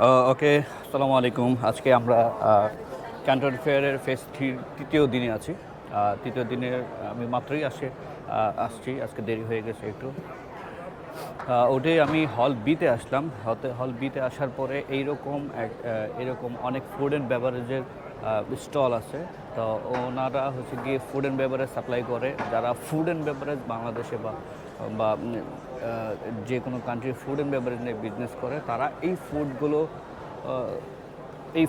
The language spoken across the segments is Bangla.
ওকে, আসসালামু আলাইকুম। আজকে আমরা ক্যান্টন ফেয়ারের ফেজ থ্রির তৃতীয় দিনে আছি। তৃতীয় দিনের আমি মাত্রই আসছি, আজকে দেরি হয়ে গেছে একটু। ওঠে আমি হল বিতে আসলাম। হল বিতে আসার পরে এরকম অনেক ফুড অ্যান্ড বেভারেজের স্টল আছে। তো ওনারা হচ্ছে গিয়ে ফুড অ্যান্ড বেভারেজ সাপ্লাই করে। যারা ফুড অ্যান্ড বেভারেজ বাংলাদেশে বা বা যে কোনো কান্ট্রির ফুড অ্যান্ড বেভারেজ নিয়ে বিজনেস করে, তারা এই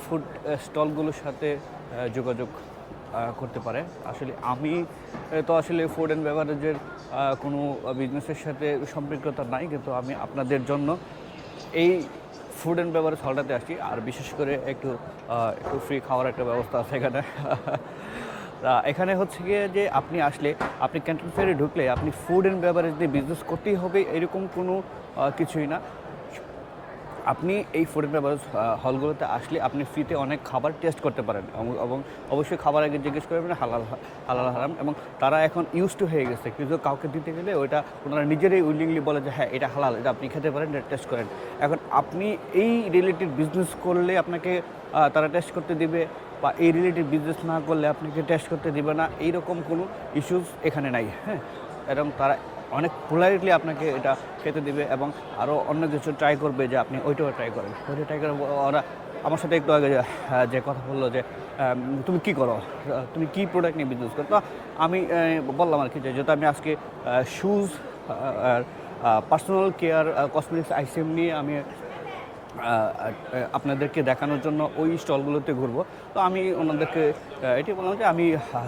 ফুড স্টলগুলোর সাথে যোগাযোগ করতে পারে। আসলে আমি তো আসলে ফুড অ্যান্ড বেভারেজের কোনো বিজনেসের সাথে সম্পৃক্ততা নাই, কিন্তু আমি আপনাদের জন্য এই ফুড অ্যান্ড বেভারেজ হলটাতে আসছি। আর বিশেষ করে একটু ফ্রি খাওয়ার একটা ব্যবস্থা আছে এখানে। এখানে হচ্ছে গিয়ে যে আপনি ক্যান্টিন ফেয়ারে ঢুকলে আপনি ফুড অ্যান্ড বেভারেজ দিয়ে বিজনেস করতেই হবে এরকম কোনো কিছুই না। আপনি এই ফুড অ্যান্ড বেভারেজ হলগুলোতে আসলে আপনি ফ্রিতে অনেক খাবার টেস্ট করতে পারেন, এবং অবশ্যই খাবার আগে জিজ্ঞেস করবেন হালাল হারাম। এবং তারা এখন ইউজ টু হয়ে গেছে, কিন্তু কাউকে দিতে গেলে ওইটা ওনারা নিজেরাই উইলিংলি বলে যে হ্যাঁ এটা হালাল, এটা আপনি খেতে পারেন, এটা টেস্ট করেন। এখন আপনি এই রিলেটেড বিজনেস করলে আপনাকে তারা টেস্ট করতে দিবে, বা এই রিলেটেড বিজনেস না করলে আপনাকে টেস্ট করতে দিবে না, এইরকম কোনো ইস্যুস এখানে নাই। হ্যাঁ, এবং তারা অনেক পোলাইটলি আপনাকে এটা খেতে দিবে, এবং আরও অন্য কিছু ট্রাই করবে যে আপনি ওইটাও ট্রাই করেন, ওইটা ট্রাই করেন। ওরা আমার সাথে একটু আগে যে কথা বললো যে তুমি কী করো, তুমি কী প্রোডাক্ট নিয়ে বিজনেস করো। তো আমি বললাম আর কি, যেহেতু আমি আজকে শুজ আর পার্সোনাল কেয়ার কসমেটিক্স আইটেম নিয়ে আমি আপনাদেরকে দেখানোর জন্য ওই স্টলগুলোতে ঘুরবো। তো আমি ওনাদেরকে এটি বললাম যে আমি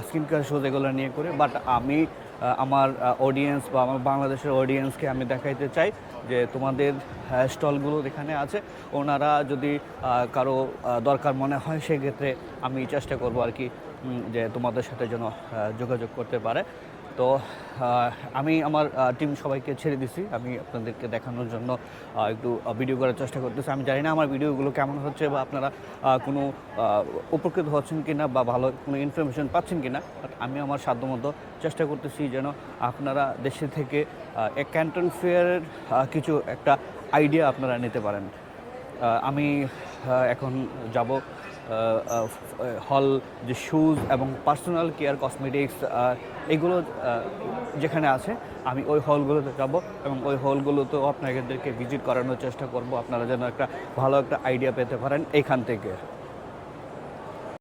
স্কিন কেয়ার শুজ এগুলো নিয়ে করি, বাট আমি আমার অডিয়েন্স বা আমার বাংলাদেশের অডিয়েন্সকে আমি দেখাইতে চাই যে তোমাদের স্টলগুলো এখানে আছে, ওনারা যদি কারো দরকার মনে হয় সেক্ষেত্রে আমি চেষ্টা করব আর কি, যে তোমাদের সাথে যেন যোগাযোগ করতে পারে। তো আমি আমার টিম সবাইকে ছেড়ে দিছি, আমি আপনাদেরকে দেখানোর জন্য একটু ভিডিও করার চেষ্টা করতেছি। আমি জানি না আমার ভিডিওগুলো কেমন হচ্ছে, বা আপনারা কোনো উপকৃত হচ্ছেন কি না, বা ভালো কোনো ইনফরমেশন পাচ্ছেন কি না। বাট আমি আমার সাধ্যমতো চেষ্টা করতেছি যেন আপনারা দেশে থেকে ক্যান্টন ফেয়ারের কিছু একটা আইডিয়া আপনারা নিতে পারেন। আমি এখন যাব হল, যে শুজ এবং পার্সোনাল কেয়ার কসমেটিক্স এগুলো যেখানে আছে, আমি ওই হলগুলোতে যাব, এবং ওই হলগুলোতেও আপনাদেরকে ভিজিট করানোর চেষ্টা করব, আপনারা যেন একটা ভালো একটা আইডিয়া পেতে পারেন এইখান থেকে।